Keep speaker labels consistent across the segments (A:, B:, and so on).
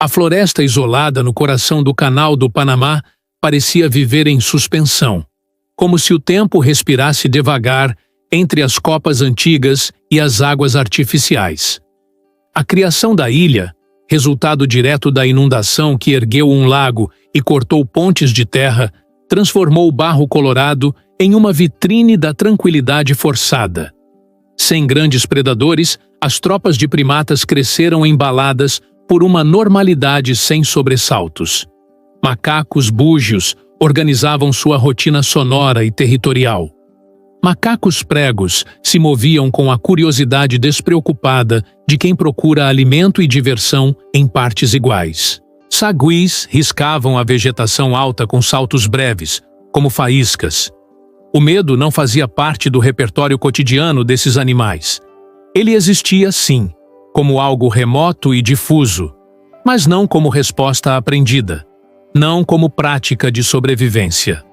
A: A floresta isolada no coração do Canal do Panamá parecia viver em suspensão, como se o tempo respirasse devagar entre as copas antigas e as águas artificiais. A criação da ilha, resultado direto da inundação que ergueu um lago e cortou pontes de terra, transformou o Barro Colorado em uma vitrine da tranquilidade forçada. Sem grandes predadores, as tropas de primatas cresceram embaladas por uma normalidade sem sobressaltos. Macacos búgios organizavam sua rotina sonora e territorial. Macacos pregos se moviam com a curiosidade despreocupada de quem procura alimento e diversão em partes iguais. Saguis riscavam a vegetação alta com saltos breves, como faíscas. O medo não fazia parte do repertório cotidiano desses animais. Ele existia, sim, como algo remoto e difuso, mas não como resposta aprendida, não como prática de sobrevivência.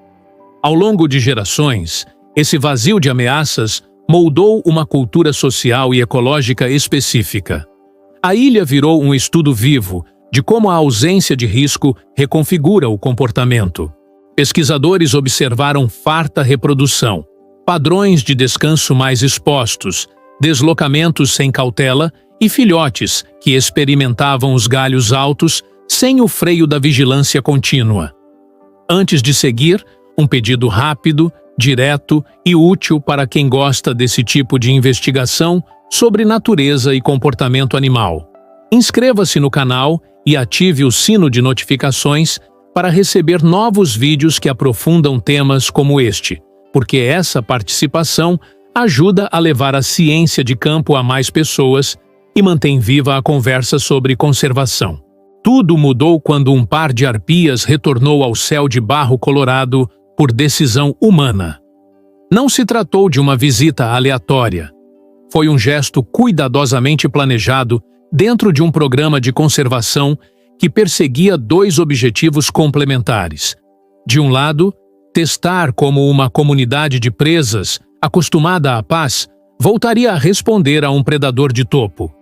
A: Ao longo de gerações, esse vazio de ameaças moldou uma cultura social e ecológica específica. A ilha virou um estudo vivo de como a ausência de risco reconfigura o comportamento. Pesquisadores observaram farta reprodução, padrões de descanso mais expostos, deslocamentos sem cautela e filhotes que experimentavam os galhos altos sem o freio da vigilância contínua. Antes de seguir, um pedido rápido, direto e útil para quem gosta desse tipo de investigação sobre natureza e comportamento animal. Inscreva-se no canal e ative o sino de notificações para receber novos vídeos que aprofundam temas como este, porque essa participação ajuda a levar a ciência de campo a mais pessoas e mantém viva a conversa sobre conservação. Tudo mudou quando um par de arpias retornou ao céu de Barro Colorado por decisão humana. Não se tratou de uma visita aleatória. Foi um gesto cuidadosamente planejado dentro de um programa de conservação que perseguia dois objetivos complementares. De um lado, testar como uma comunidade de presas, acostumada à paz, voltaria a responder a um predador de topo.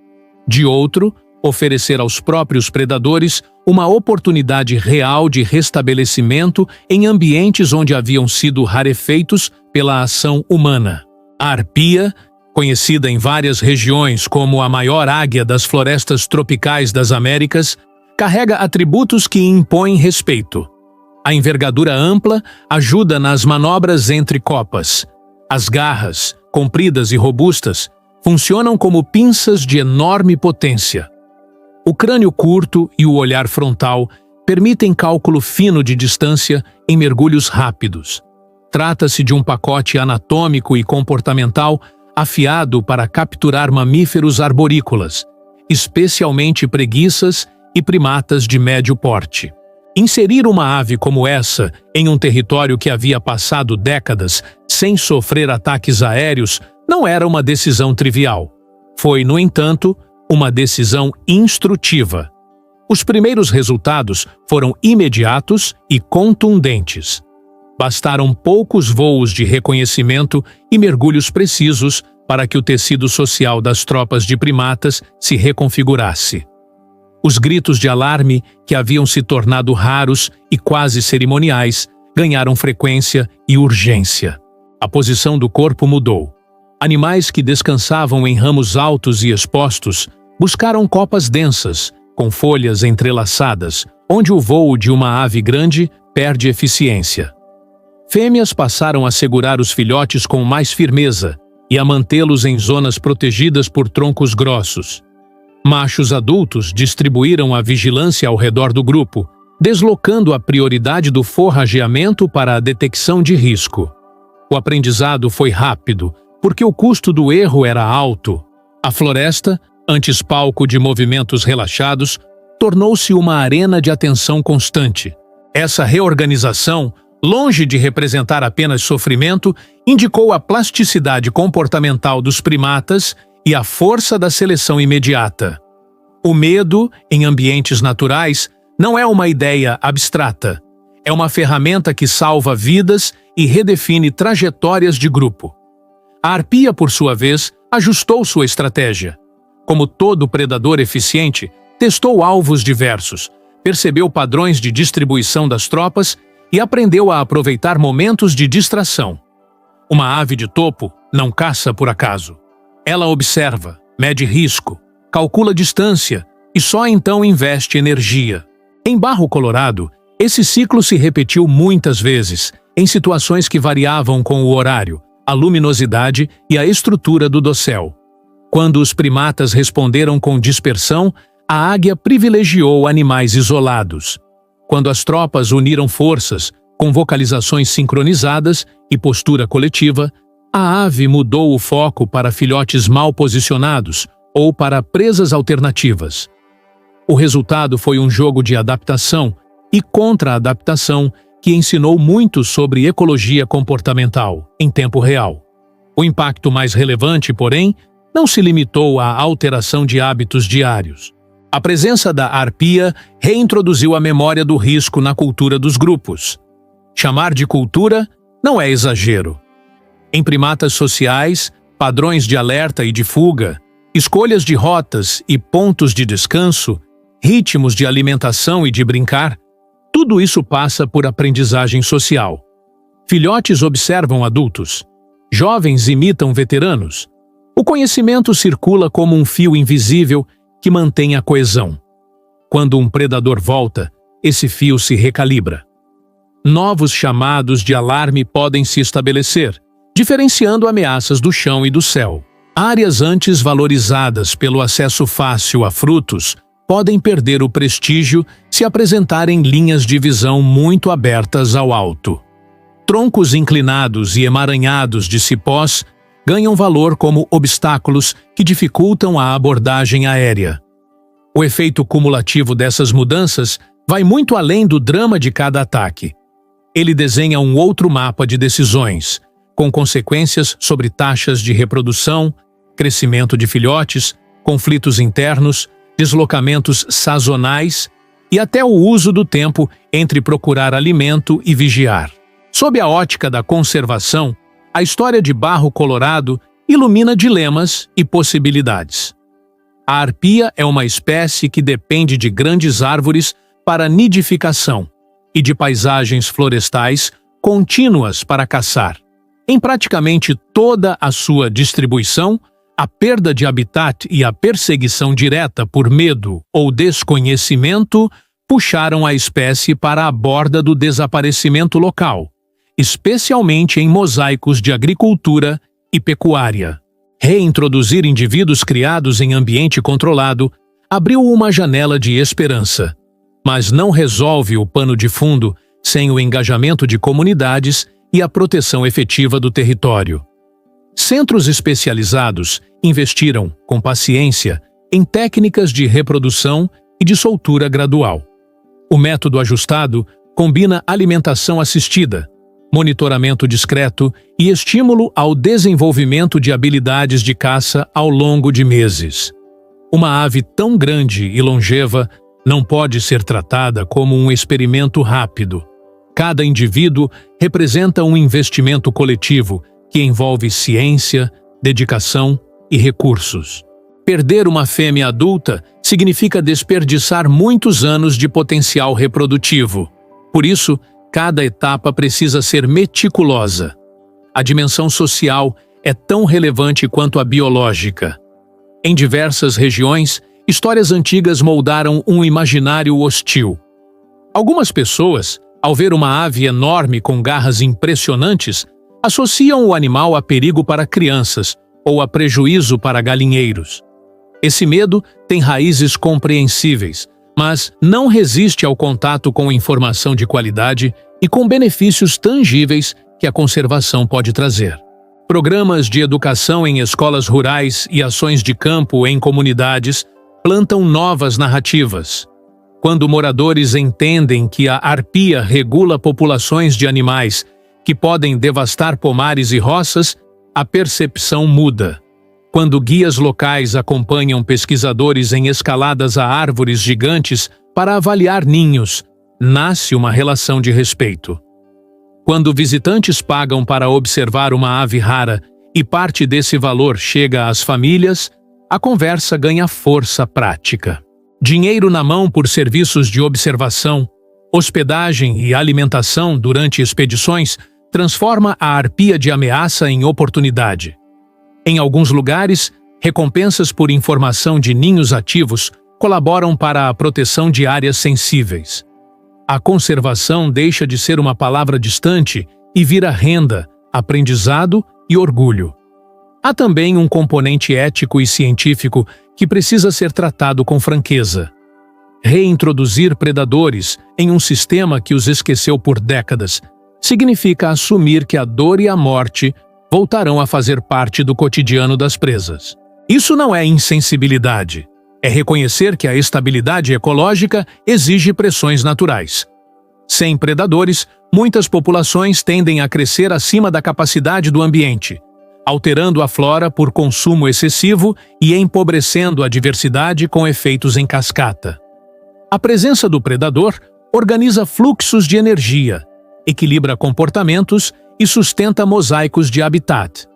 A: De outro, oferecer aos próprios predadores uma oportunidade real de restabelecimento em ambientes onde haviam sido rarefeitos pela ação humana. A arpia, conhecida em várias regiões como a maior águia das florestas tropicais das Américas, carrega atributos que impõem respeito. A envergadura ampla ajuda nas manobras entre copas. As garras, compridas e robustas, funcionam como pinças de enorme potência. O crânio curto e o olhar frontal permitem cálculo fino de distância em mergulhos rápidos. Trata-se de um pacote anatômico e comportamental afiado para capturar mamíferos arborícolas, especialmente preguiças e primatas de médio porte. Inserir uma ave como essa em um território que havia passado décadas sem sofrer ataques aéreos não era uma decisão trivial. Foi, no entanto, uma decisão instrutiva. Os primeiros resultados foram imediatos e contundentes. Bastaram poucos voos de reconhecimento e mergulhos precisos para que o tecido social das tropas de primatas se reconfigurasse. Os gritos de alarme, que haviam se tornado raros e quase cerimoniais, ganharam frequência e urgência. A posição do corpo mudou. Animais que descansavam em ramos altos e expostos buscaram copas densas, com folhas entrelaçadas, onde o voo de uma ave grande perde eficiência. Fêmeas passaram a segurar os filhotes com mais firmeza e a mantê-los em zonas protegidas por troncos grossos. Machos adultos distribuíram a vigilância ao redor do grupo, deslocando a prioridade do forrageamento para a detecção de risco. O aprendizado foi rápido, porque o custo do erro era alto. A floresta, antes palco de movimentos relaxados, tornou-se uma arena de atenção constante. Essa reorganização, longe de representar apenas sofrimento, indicou a plasticidade comportamental dos primatas e a força da seleção imediata. O medo, em ambientes naturais, não é uma ideia abstrata. É uma ferramenta que salva vidas e redefine trajetórias de grupo. A arpia, por sua vez, ajustou sua estratégia. Como todo predador eficiente, Testou alvos diversos, percebeu padrões de distribuição das tropas e aprendeu a aproveitar momentos de distração. Uma ave de topo não caça por acaso. Ela observa, mede risco, calcula distância e só então investe energia. Em Barro Colorado, esse ciclo se repetiu muitas vezes, em situações que variavam com o horário, a luminosidade e a estrutura do dossel. Quando os primatas responderam com dispersão, a águia privilegiou animais isolados. Quando as tropas uniram forças, com vocalizações sincronizadas e postura coletiva, a ave mudou o foco para filhotes mal posicionados ou para presas alternativas. O resultado foi um jogo de adaptação e contra-adaptação que ensinou muito sobre ecologia comportamental, em tempo real. O impacto mais relevante, porém, não se limitou à alteração de hábitos diários. A presença da arpia reintroduziu a memória do risco na cultura dos grupos. Chamar de cultura não é exagero. Em primatas sociais, padrões de alerta e de fuga, escolhas de rotas e pontos de descanso, ritmos de alimentação e de brincar, tudo isso passa por aprendizagem social. Filhotes observam adultos. Jovens imitam veteranos. O conhecimento circula como um fio invisível que mantém a coesão. Quando um predador volta, esse fio se recalibra. Novos chamados de alarme podem se estabelecer, diferenciando ameaças do chão e do céu. Áreas antes valorizadas pelo acesso fácil a frutos podem perder o prestígio se apresentarem linhas de visão muito abertas ao alto. Troncos inclinados e emaranhados de cipós ganham valor como obstáculos que dificultam a abordagem aérea. O efeito cumulativo dessas mudanças vai muito além do drama de cada ataque. Ele desenha um outro mapa de decisões, com consequências sobre taxas de reprodução, crescimento de filhotes, conflitos internos, deslocamentos sazonais e até o uso do tempo entre procurar alimento e vigiar. Sob a ótica da conservação, a história de Barro Colorado ilumina dilemas e possibilidades. A arpia é uma espécie que depende de grandes árvores para nidificação e de paisagens florestais contínuas para caçar. Em praticamente toda a sua distribuição, a perda de habitat e a perseguição direta por medo ou desconhecimento puxaram a espécie para a borda do desaparecimento local, especialmente em mosaicos de agricultura e pecuária. Reintroduzir indivíduos criados em ambiente controlado abriu uma janela de esperança, mas não resolve o pano de fundo sem o engajamento de comunidades e a proteção efetiva do território. Centros especializados investiram, com paciência, em técnicas de reprodução e de soltura gradual. O método ajustado combina alimentação assistida, monitoramento discreto e estímulo ao desenvolvimento de habilidades de caça ao longo de meses. Uma ave tão grande e longeva não pode ser tratada como um experimento rápido. Cada indivíduo representa um investimento coletivo que envolve ciência, dedicação e recursos. Perder uma fêmea adulta significa desperdiçar muitos anos de potencial reprodutivo. Por isso, cada etapa precisa ser meticulosa. A dimensão social é tão relevante quanto a biológica. Em diversas regiões, histórias antigas moldaram um imaginário hostil. Algumas pessoas, ao ver uma ave enorme com garras impressionantes, associam o animal a perigo para crianças ou a prejuízo para galinheiros. Esse medo tem raízes compreensíveis, mas não resiste ao contato com informação de qualidade e com benefícios tangíveis que a conservação pode trazer. Programas de educação em escolas rurais e ações de campo em comunidades plantam novas narrativas. Quando moradores entendem que a arpia regula populações de animais que podem devastar pomares e roças, a percepção muda. Quando guias locais acompanham pesquisadores em escaladas a árvores gigantes para avaliar ninhos, nasce uma relação de respeito. Quando visitantes pagam para observar uma ave rara e parte desse valor chega às famílias, a conversa ganha força prática. dinheiro na mão por serviços de observação, hospedagem e alimentação durante expedições transforma a arpia de ameaça em oportunidade. Em alguns lugares, recompensas por informação de ninhos ativos colaboram para a proteção de áreas sensíveis. A conservação deixa de ser uma palavra distante e vira renda, aprendizado e orgulho. Há também um componente ético e científico que precisa ser tratado com franqueza. Reintroduzir predadores em um sistema que os esqueceu por décadas significa assumir que a dor e a morte voltarão a fazer parte do cotidiano das presas. Isso não é insensibilidade. É reconhecer que a estabilidade ecológica exige pressões naturais. Sem predadores, muitas populações tendem a crescer acima da capacidade do ambiente, alterando a flora por consumo excessivo e empobrecendo a diversidade com efeitos em cascata. A presença do predador organiza fluxos de energia, equilibra comportamentos e sustenta mosaicos de habitat.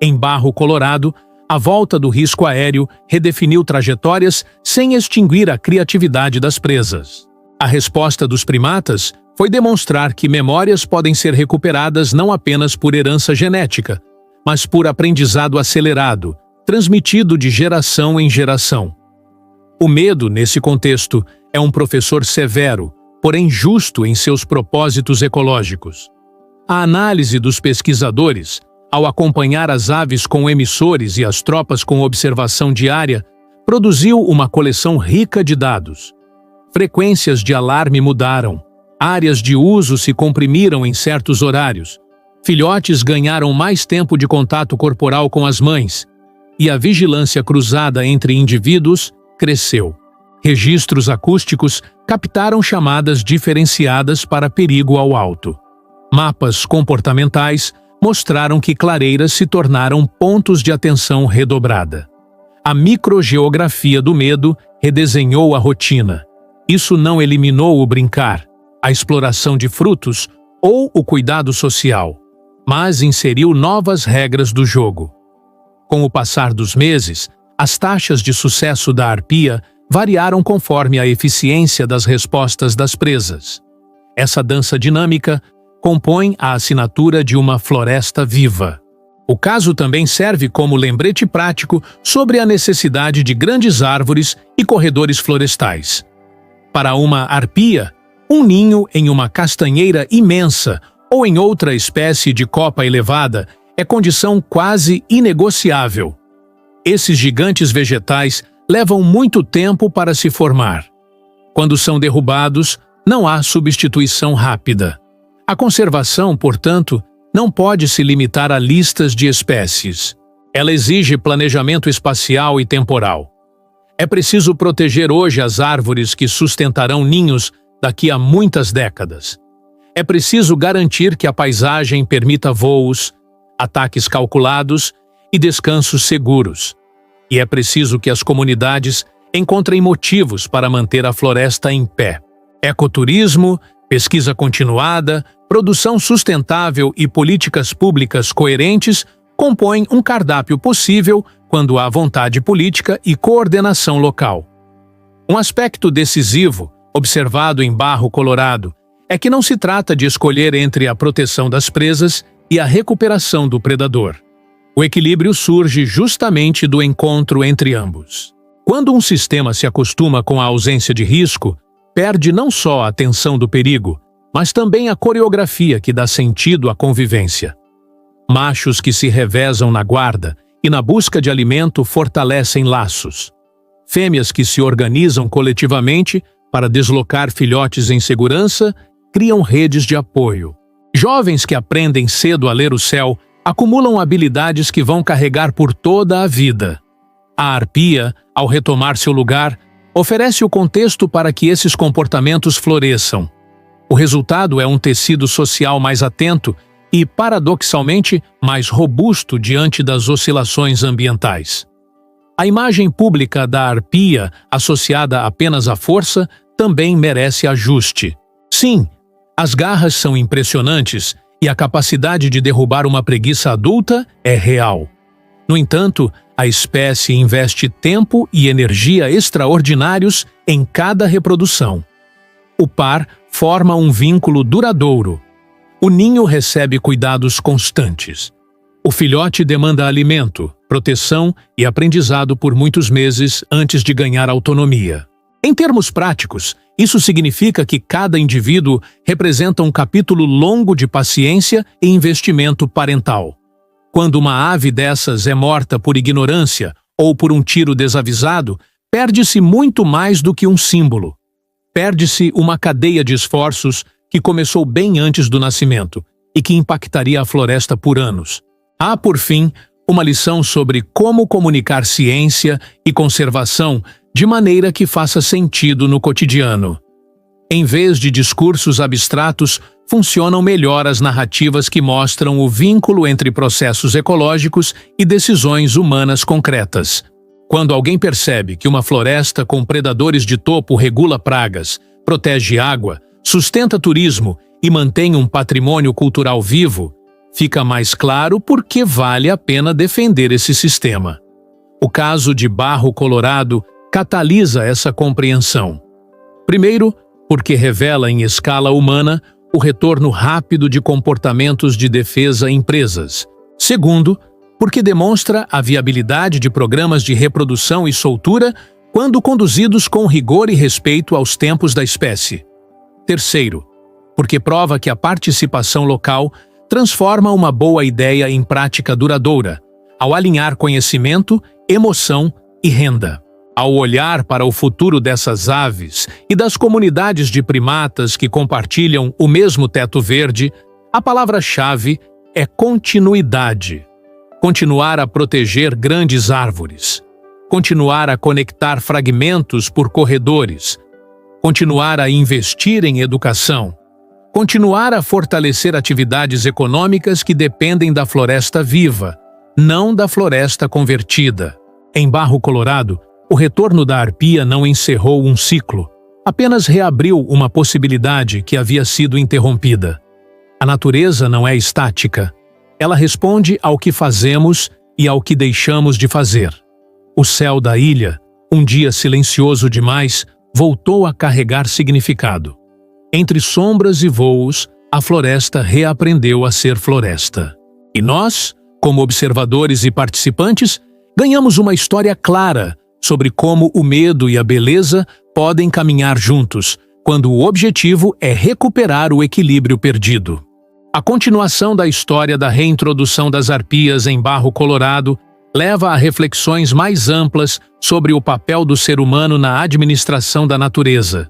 A: Em Barro Colorado, a volta do risco aéreo redefiniu trajetórias sem extinguir a criatividade das presas. A resposta dos primatas foi demonstrar que memórias podem ser recuperadas não apenas por herança genética, mas por aprendizado acelerado, transmitido de geração em geração. O medo, nesse contexto, é um professor severo, porém justo em seus propósitos ecológicos. A análise dos pesquisadores, ao acompanhar as aves com emissores e as tropas com observação diária, produziu uma coleção rica de dados. Frequências de alarme mudaram, áreas de uso se comprimiram em certos horários, filhotes ganharam mais tempo de contato corporal com as mães, e a vigilância cruzada entre indivíduos cresceu. Registros acústicos captaram chamadas diferenciadas para perigo ao alto. Mapas comportamentais mostraram que clareiras se tornaram pontos de atenção redobrada. A microgeografia do medo redesenhou a rotina. Isso não eliminou o brincar, a exploração de frutos ou o cuidado social, mas inseriu novas regras do jogo. Com o passar dos meses, as taxas de sucesso da arpia variaram conforme a eficiência das respostas das presas. Essa dança dinâmica compõe a assinatura de uma floresta viva. O caso também serve como lembrete prático sobre a necessidade de grandes árvores e corredores florestais. Para uma arpia, um ninho em uma castanheira imensa ou em outra espécie de copa elevada é condição quase inegociável. Esses gigantes vegetais levam muito tempo para se formar. Quando são derrubados, não há substituição rápida. A conservação, portanto, não pode se limitar a listas de espécies. Ela exige planejamento espacial e temporal. É preciso proteger hoje as árvores que sustentarão ninhos daqui a muitas décadas. É preciso garantir que a paisagem permita voos, ataques calculados e descansos seguros. E é preciso que as comunidades encontrem motivos para manter a floresta em pé. Ecoturismo, pesquisa continuada, produção sustentável e políticas públicas coerentes compõem um cardápio possível quando há vontade política e coordenação local. Um aspecto decisivo, observado em Barro Colorado, é que não se trata de escolher entre a proteção das presas e a recuperação do predador. O equilíbrio surge justamente do encontro entre ambos. Quando um sistema se acostuma com a ausência de risco, perde não só a tensão do perigo, mas também a coreografia que dá sentido à convivência. Machos que se revezam na guarda e na busca de alimento fortalecem laços. Fêmeas que se organizam coletivamente para deslocar filhotes em segurança criam redes de apoio. Jovens que aprendem cedo a ler o céu acumulam habilidades que vão carregar por toda a vida. A arpia, ao retomar seu lugar, oferece o contexto para que esses comportamentos floresçam. O resultado é um tecido social mais atento e, paradoxalmente, mais robusto diante das oscilações ambientais. A imagem pública da arpia, associada apenas à força, também merece ajuste. Sim, as garras são impressionantes e a capacidade de derrubar uma preguiça adulta é real. No entanto, a espécie investe tempo e energia extraordinários em cada reprodução. O par forma um vínculo duradouro. O ninho recebe cuidados constantes. O filhote demanda alimento, proteção e aprendizado por muitos meses antes de ganhar autonomia. Em termos práticos, isso significa que cada indivíduo representa um capítulo longo de paciência e investimento parental. Quando uma ave dessas é morta por ignorância ou por um tiro desavisado, perde-se muito mais do que um símbolo. Perde-se uma cadeia de esforços que começou bem antes do nascimento e que impactaria a floresta por anos. Há, por fim, uma lição sobre como comunicar ciência e conservação de maneira que faça sentido no cotidiano. Em vez de discursos abstratos, funcionam melhor as narrativas que mostram o vínculo entre processos ecológicos e decisões humanas concretas. Quando alguém percebe que uma floresta com predadores de topo regula pragas, protege água, sustenta turismo e mantém um patrimônio cultural vivo, fica mais claro por que vale a pena defender esse sistema. O caso de Barro Colorado catalisa essa compreensão. Primeiro, porque revela em escala humana o retorno rápido de comportamentos de defesa em empresas. Segundo, porque demonstra a viabilidade de programas de reprodução e soltura quando conduzidos com rigor e respeito aos tempos da espécie. Terceiro, porque prova que a participação local transforma uma boa ideia em prática duradoura, ao alinhar conhecimento, emoção e renda. Ao olhar para o futuro dessas aves e das comunidades de primatas que compartilham o mesmo teto verde, a palavra-chave é continuidade. Continuar a proteger grandes árvores. Continuar a conectar fragmentos por corredores. Continuar a investir em educação. Continuar a fortalecer atividades econômicas que dependem da floresta viva, não da floresta convertida. Em Barro Colorado, o retorno da arpia não encerrou um ciclo, apenas reabriu uma possibilidade que havia sido interrompida. A natureza não é estática. Ela responde ao que fazemos e ao que deixamos de fazer. O céu da ilha, um dia silencioso demais, voltou a carregar significado. Entre sombras e voos, a floresta reaprendeu a ser floresta. E nós, como observadores e participantes, ganhamos uma história clara sobre como o medo e a beleza podem caminhar juntos, quando o objetivo é recuperar o equilíbrio perdido. A continuação da história da reintrodução das arpias em Barro Colorado leva a reflexões mais amplas sobre o papel do ser humano na administração da natureza.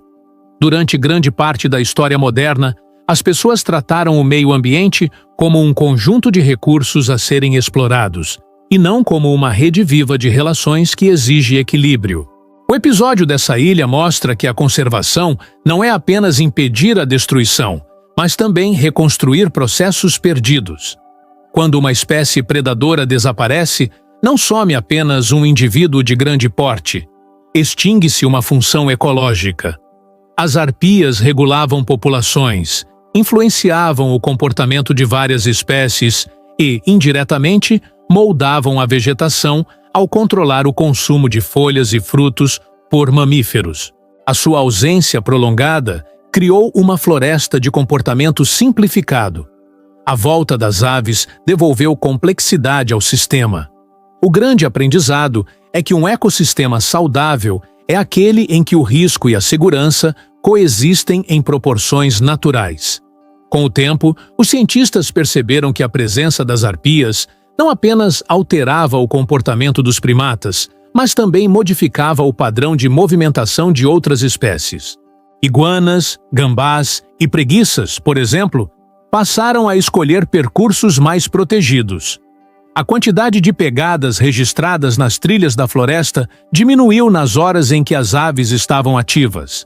A: Durante grande parte da história moderna, as pessoas trataram o meio ambiente como um conjunto de recursos a serem explorados, e não como uma rede viva de relações que exige equilíbrio. O episódio dessa ilha mostra que a conservação não é apenas impedir a destruição, mas também reconstruir processos perdidos. Quando uma espécie predadora desaparece, não some apenas um indivíduo de grande porte, extingue-se uma função ecológica. As arpias regulavam populações, influenciavam o comportamento de várias espécies e, indiretamente, moldavam a vegetação ao controlar o consumo de folhas e frutos por mamíferos. A sua ausência prolongada criou uma floresta de comportamento simplificado. A volta das aves devolveu complexidade ao sistema. O grande aprendizado é que um ecossistema saudável é aquele em que o risco e a segurança coexistem em proporções naturais. Com o tempo, os cientistas perceberam que a presença das arpias não apenas alterava o comportamento dos primatas, mas também modificava o padrão de movimentação de outras espécies. Iguanas, gambás e preguiças, por exemplo, passaram a escolher percursos mais protegidos. A quantidade de pegadas registradas nas trilhas da floresta diminuiu nas horas em que as aves estavam ativas.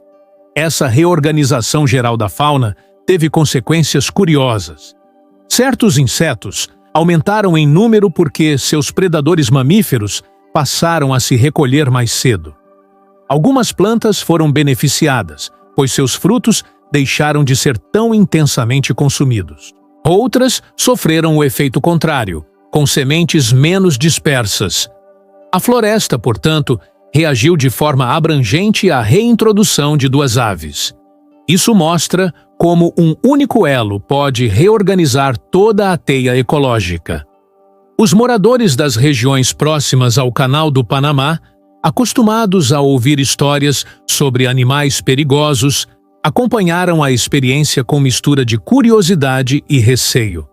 A: Essa reorganização geral da fauna teve consequências curiosas. Certos insetos aumentaram em número porque seus predadores mamíferos passaram a se recolher mais cedo. Algumas plantas foram beneficiadas, pois seus frutos deixaram de ser tão intensamente consumidos. Outras sofreram o efeito contrário, com sementes menos dispersas. A floresta, portanto, reagiu de forma abrangente à reintrodução de duas aves. Isso mostra como um único elo pode reorganizar toda a teia ecológica. Os moradores das regiões próximas ao Canal do Panamá, acostumados a ouvir histórias sobre animais perigosos, acompanharam a experiência com mistura de curiosidade e receio.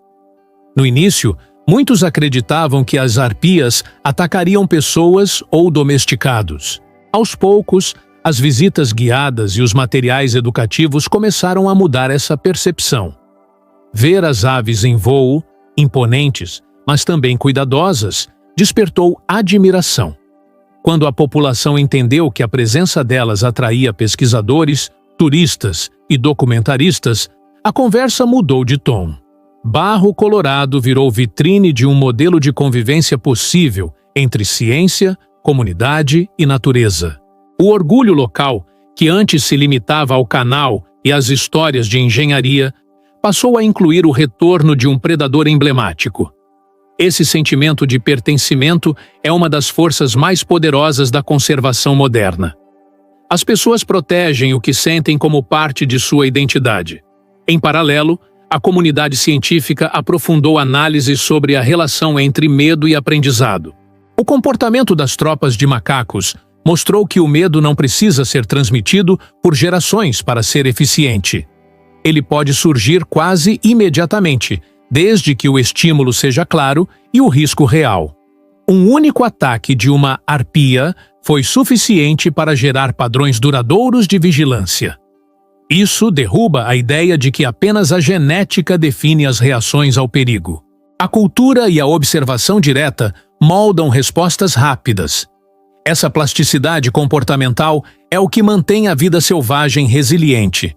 A: No início, muitos acreditavam que as arpias atacariam pessoas ou domesticados. Aos poucos, as visitas guiadas e os materiais educativos começaram a mudar essa percepção. Ver as aves em voo, imponentes, mas também cuidadosas, despertou admiração. Quando a população entendeu que a presença delas atraía pesquisadores, turistas e documentaristas, a conversa mudou de tom. Barro Colorado virou vitrine de um modelo de convivência possível entre ciência, comunidade e natureza. O orgulho local, que antes se limitava ao canal e às histórias de engenharia, passou a incluir o retorno de um predador emblemático. Esse sentimento de pertencimento é uma das forças mais poderosas da conservação moderna. As pessoas protegem o que sentem como parte de sua identidade. Em paralelo, a comunidade científica aprofundou análises sobre a relação entre medo e aprendizado. O comportamento das tropas de macacos mostrou que o medo não precisa ser transmitido por gerações para ser eficiente. Ele pode surgir quase imediatamente, desde que o estímulo seja claro e o risco real. Um único ataque de uma arpia foi suficiente para gerar padrões duradouros de vigilância. Isso derruba a ideia de que apenas a genética define as reações ao perigo. A cultura e a observação direta moldam respostas rápidas. Essa plasticidade comportamental é o que mantém a vida selvagem resiliente.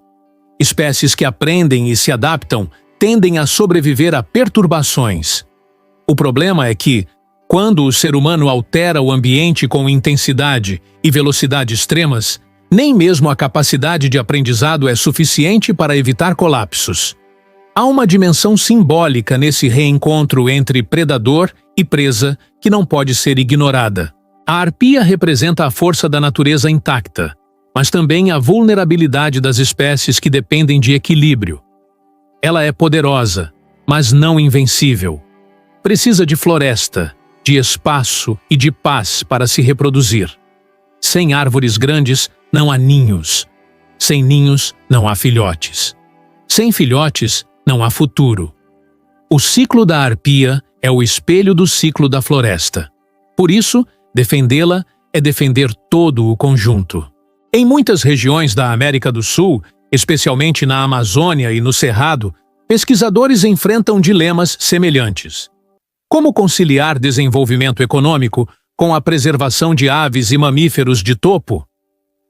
A: Espécies que aprendem e se adaptam tendem a sobreviver a perturbações. O problema é que, quando o ser humano altera o ambiente com intensidade e velocidade extremas, nem mesmo a capacidade de aprendizado é suficiente para evitar colapsos. Há uma dimensão simbólica nesse reencontro entre predador e presa que não pode ser ignorada. A arpia representa a força da natureza intacta, mas também a vulnerabilidade das espécies que dependem de equilíbrio. Ela é poderosa, mas não invencível. Precisa de floresta, de espaço e de paz para se reproduzir. Sem árvores grandes, não há ninhos. Sem ninhos, não há filhotes. Sem filhotes, não há futuro. O ciclo da arpia é o espelho do ciclo da floresta. Por isso, defendê-la é defender todo o conjunto. Em muitas regiões da América do Sul, especialmente na Amazônia e no Cerrado, pesquisadores enfrentam dilemas semelhantes. Como conciliar desenvolvimento econômico com a preservação de aves e mamíferos de topo?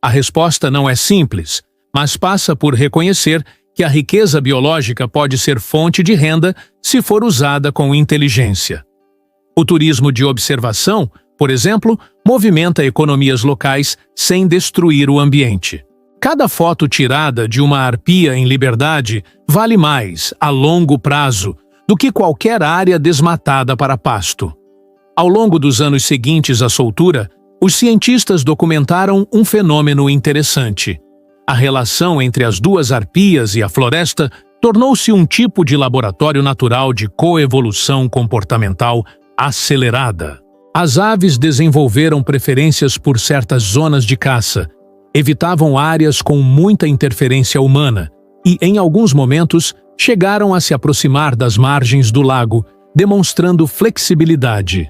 A: A resposta não é simples, mas passa por reconhecer que a riqueza biológica pode ser fonte de renda se for usada com inteligência. O turismo de observação, por exemplo, movimenta economias locais sem destruir o ambiente. Cada foto tirada de uma arpia em liberdade vale mais, a longo prazo, do que qualquer área desmatada para pasto. Ao longo dos anos seguintes à soltura, os cientistas documentaram um fenômeno interessante. A relação entre as duas arpias e a floresta tornou-se um tipo de laboratório natural de coevolução comportamental acelerada. As aves desenvolveram preferências por certas zonas de caça, evitavam áreas com muita interferência humana e, em alguns momentos, chegaram a se aproximar das margens do lago, demonstrando flexibilidade.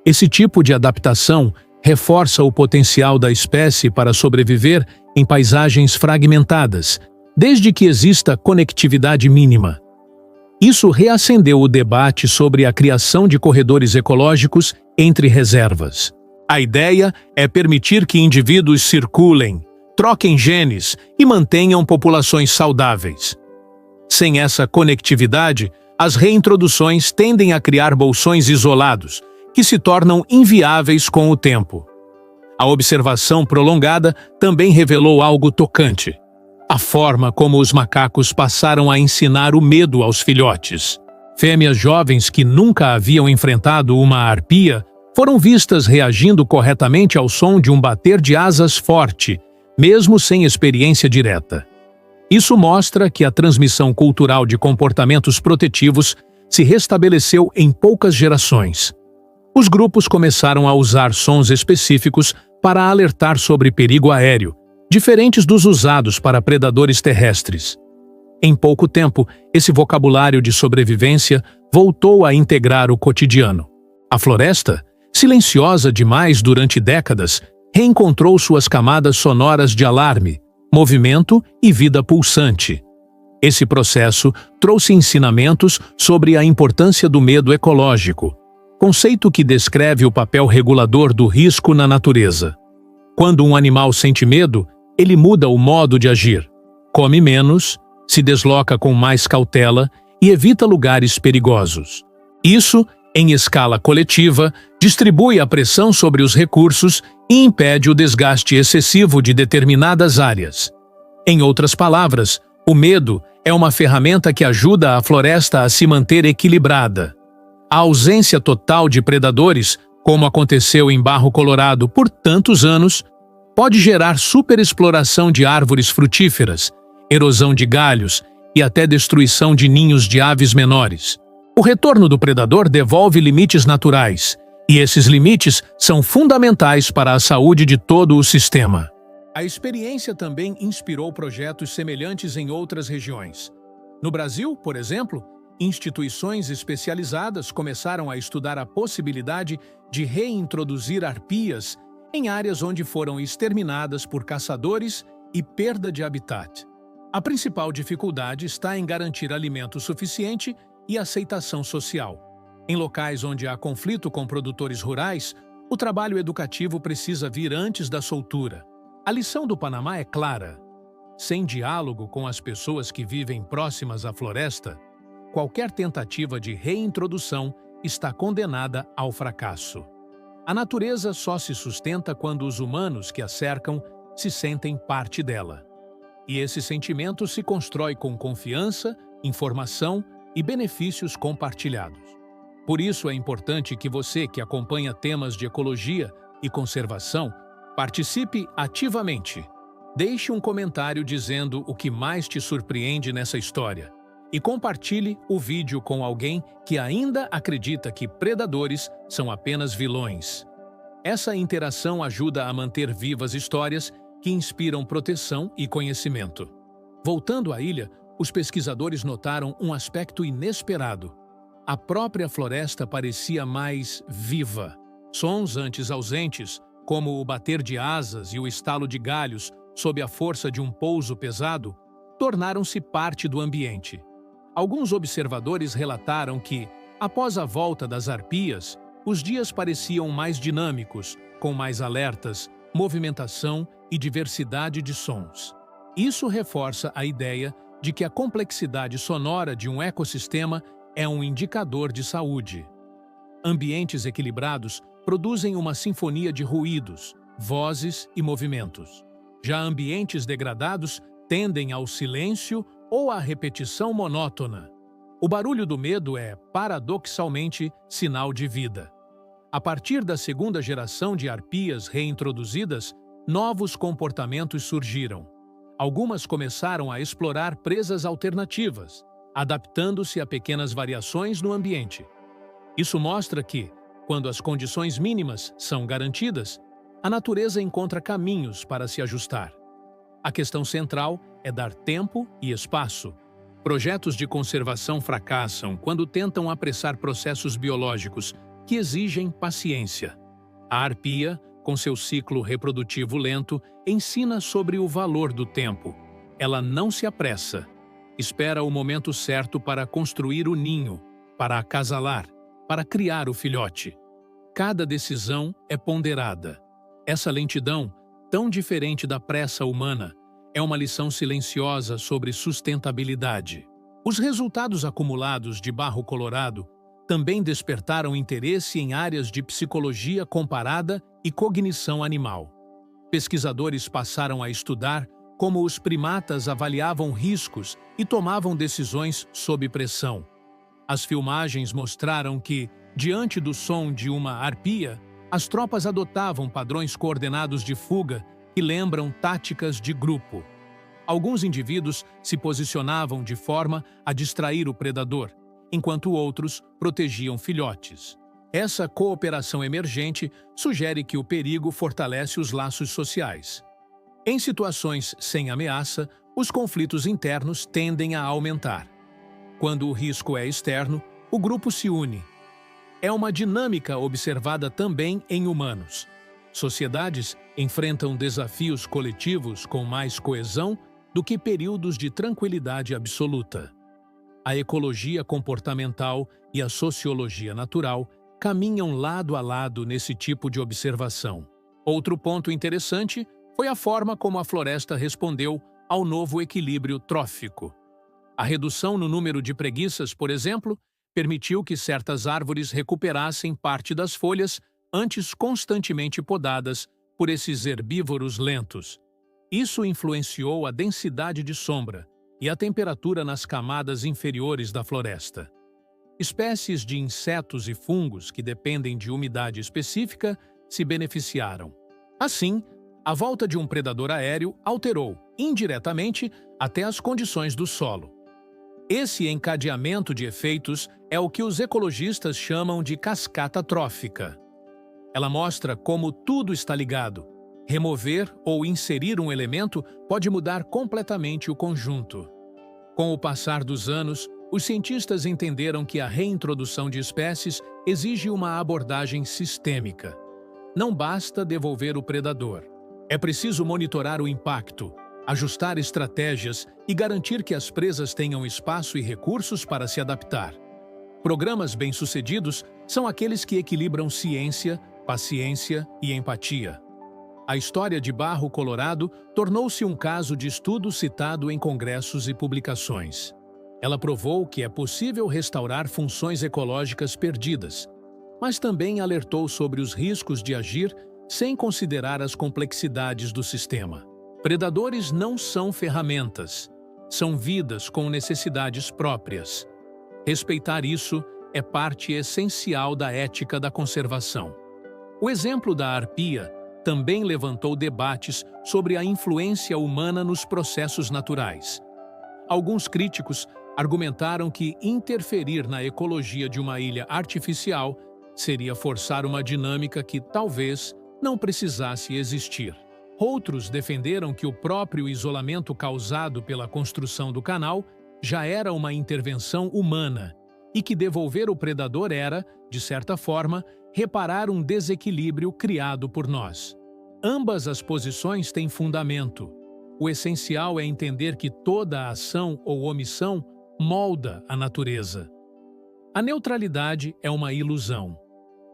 A: Esse tipo de adaptação reforça o potencial da espécie para sobreviver em paisagens fragmentadas, desde que exista conectividade mínima. Isso reacendeu o debate sobre a criação de corredores ecológicos entre reservas. A ideia é permitir que indivíduos circulem, troquem genes e mantenham populações saudáveis. Sem essa conectividade, as reintroduções tendem a criar bolsões isolados, que se tornam inviáveis com o tempo. A observação prolongada também revelou algo tocante: a forma como os macacos passaram a ensinar o medo aos filhotes. Fêmeas jovens que nunca haviam enfrentado uma arpia foram vistas reagindo corretamente ao som de um bater de asas forte, mesmo sem experiência direta. Isso mostra que a transmissão cultural de comportamentos protetivos se restabeleceu em poucas gerações. Os grupos começaram a usar sons específicos para alertar sobre perigo aéreo, diferentes dos usados para predadores terrestres. Em pouco tempo, esse vocabulário de sobrevivência voltou a integrar o cotidiano. A floresta, silenciosa demais durante décadas, reencontrou suas camadas sonoras de alarme, movimento e vida pulsante. Esse processo trouxe ensinamentos sobre a importância do medo ecológico, conceito que descreve o papel regulador do risco na natureza. Quando um animal sente medo, ele muda o modo de agir, come menos, se desloca com mais cautela e evita lugares perigosos. Isso, em escala coletiva, distribui a pressão sobre os recursos e impede o desgaste excessivo de determinadas áreas. Em outras palavras, o medo é uma ferramenta que ajuda a floresta a se manter equilibrada. A ausência total de predadores, como aconteceu em Barro Colorado por tantos anos, pode gerar superexploração de árvores frutíferas, erosão de galhos e até destruição de ninhos de aves menores. O retorno do predador devolve limites naturais, e esses limites são fundamentais para a saúde de todo o sistema. A experiência também inspirou projetos semelhantes em outras regiões. No Brasil, por exemplo, instituições especializadas começaram a estudar a possibilidade de reintroduzir arpias em áreas onde foram exterminadas por caçadores e perda de habitat. A principal dificuldade está em garantir alimento suficiente e aceitação social. Em locais onde há conflito com produtores rurais, o trabalho educativo precisa vir antes da soltura. A lição do Panamá é clara. Sem diálogo com as pessoas que vivem próximas à floresta, qualquer tentativa de reintrodução está condenada ao fracasso. A natureza só se sustenta quando os humanos que a cercam se sentem parte dela. E esse sentimento se constrói com confiança, informação e benefícios compartilhados. Por isso é importante que você, que acompanha temas de ecologia e conservação, participe ativamente. Deixe um comentário dizendo o que mais te surpreende nessa história e compartilhe o vídeo com alguém que ainda acredita que predadores são apenas vilões. Essa interação ajuda a manter vivas histórias que inspiram proteção e conhecimento. Voltando à ilha, os pesquisadores notaram um aspecto inesperado. A própria floresta parecia mais viva. Sons antes ausentes, como o bater de asas e o estalo de galhos sob a força de um pouso pesado, tornaram-se parte do ambiente. Alguns observadores relataram que, após a volta das arpias, os dias pareciam mais dinâmicos, com mais alertas, movimentação e diversidade de sons. Isso reforça a ideia de que a complexidade sonora de um ecossistema é um indicador de saúde. Ambientes equilibrados produzem uma sinfonia de ruídos, vozes e movimentos. Já ambientes degradados tendem ao silêncio ou à repetição monótona. O barulho do medo é, paradoxalmente, sinal de vida. A partir da segunda geração de arpias reintroduzidas, novos comportamentos surgiram. Algumas começaram a explorar presas alternativas, adaptando-se a pequenas variações no ambiente. Isso mostra que, quando as condições mínimas são garantidas, a natureza encontra caminhos para se ajustar. A questão central é dar tempo e espaço. Projetos de conservação fracassam quando tentam apressar processos biológicos que exigem paciência. A arpia, com seu ciclo reprodutivo lento, ensina sobre o valor do tempo. Ela não se apressa. Espera o momento certo para construir o ninho, para acasalar, para criar o filhote. Cada decisão é ponderada. Essa lentidão, tão diferente da pressa humana, é uma lição silenciosa sobre sustentabilidade. Os resultados acumulados de Barro Colorado também despertaram interesse em áreas de psicologia comparada e cognição animal. Pesquisadores passaram a estudar como os primatas avaliavam riscos e tomavam decisões sob pressão. As filmagens mostraram que, diante do som de uma arpia, As tropas adotavam padrões coordenados de fuga que lembram táticas de grupo. Alguns indivíduos se posicionavam de forma a distrair o predador, enquanto outros protegiam filhotes. Essa cooperação emergente sugere que o perigo fortalece os laços sociais. Em situações sem ameaça, os conflitos internos tendem a aumentar. Quando o risco é externo, o grupo se une. É uma dinâmica observada também em humanos. Sociedades enfrentam desafios coletivos com mais coesão do que períodos de tranquilidade absoluta. A ecologia comportamental e a sociologia natural caminham lado a lado nesse tipo de observação. Outro ponto interessante foi a forma como a floresta respondeu ao novo equilíbrio trófico. A redução no número de preguiças, por exemplo, permitiu que certas árvores recuperassem parte das folhas antes constantemente podadas por esses herbívoros lentos. Isso influenciou a densidade de sombra e a temperatura nas camadas inferiores da floresta. Espécies de insetos e fungos que dependem de umidade específica se beneficiaram. Assim, a volta de um predador aéreo alterou, indiretamente, até as condições do solo. Esse encadeamento de efeitos é o que os ecologistas chamam de cascata trófica. Ela mostra como tudo está ligado. Remover ou inserir um elemento pode mudar completamente o conjunto. Com o passar dos anos, os cientistas entenderam que a reintrodução de espécies exige uma abordagem sistêmica. Não basta devolver o predador. É preciso monitorar o impacto, ajustar estratégias e garantir que as presas tenham espaço e recursos para se adaptar. Programas bem-sucedidos são aqueles que equilibram ciência, paciência e empatia. A história de Barro Colorado tornou-se um caso de estudo citado em congressos e publicações. Ela provou que é possível restaurar funções ecológicas perdidas, mas também alertou sobre os riscos de agir sem considerar as complexidades do sistema. Predadores não são ferramentas, são vidas com necessidades próprias. Respeitar isso é parte essencial da ética da conservação. O exemplo da arpia também levantou debates sobre a influência humana nos processos naturais. Alguns críticos argumentaram que interferir na ecologia de uma ilha artificial seria forçar uma dinâmica que talvez não precisasse existir. Outros defenderam que o próprio isolamento causado pela construção do canal já era uma intervenção humana e que devolver o predador era, de certa forma, reparar um desequilíbrio criado por nós. Ambas as posições têm fundamento. O essencial é entender que toda ação ou omissão molda a natureza. A neutralidade é uma ilusão.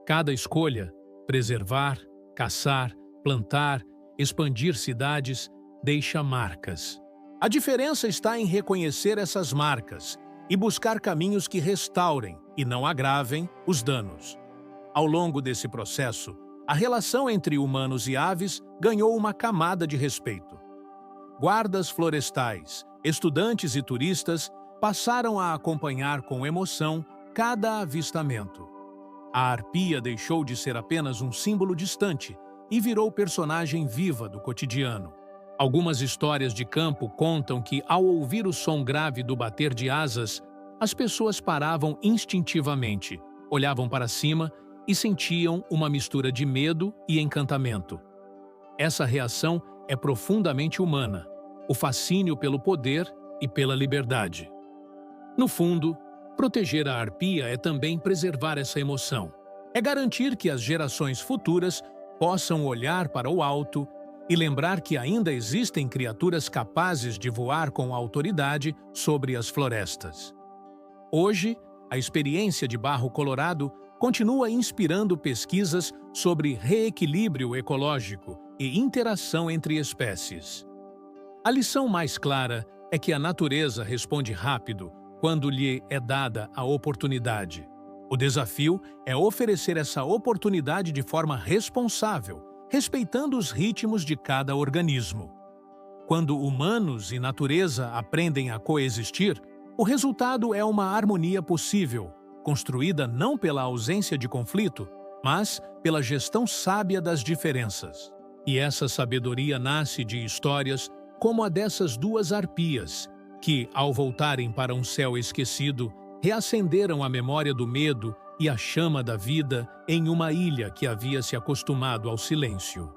A: Cada escolha, preservar, caçar, plantar, expandir cidades, deixa marcas. A diferença está em reconhecer essas marcas e buscar caminhos que restaurem e não agravem os danos. Ao longo desse processo, a relação entre humanos e aves ganhou uma camada de respeito. Guardas florestais, estudantes e turistas passaram a acompanhar com emoção cada avistamento. A arpia deixou de ser apenas um símbolo distante e virou personagem viva do cotidiano. Algumas histórias de campo contam que, ao ouvir o som grave do bater de asas, as pessoas paravam instintivamente, olhavam para cima e sentiam uma mistura de medo e encantamento. Essa reação é profundamente humana, o fascínio pelo poder e pela liberdade. No fundo, proteger a arpia é também preservar essa emoção. É garantir que as gerações futuras possam olhar para o alto e lembrar que ainda existem criaturas capazes de voar com autoridade sobre as florestas. Hoje, a experiência de Barro Colorado continua inspirando pesquisas sobre reequilíbrio ecológico e interação entre espécies. A lição mais clara é que a natureza responde rápido quando lhe é dada a oportunidade. O desafio é oferecer essa oportunidade de forma responsável, respeitando os ritmos de cada organismo. Quando humanos e natureza aprendem a coexistir, o resultado é uma harmonia possível, construída não pela ausência de conflito, mas pela gestão sábia das diferenças. E essa sabedoria nasce de histórias como a dessas duas arpias, que, ao voltarem para um céu esquecido, reacenderam a memória do medo e a chama da vida em uma ilha que havia se acostumado ao silêncio.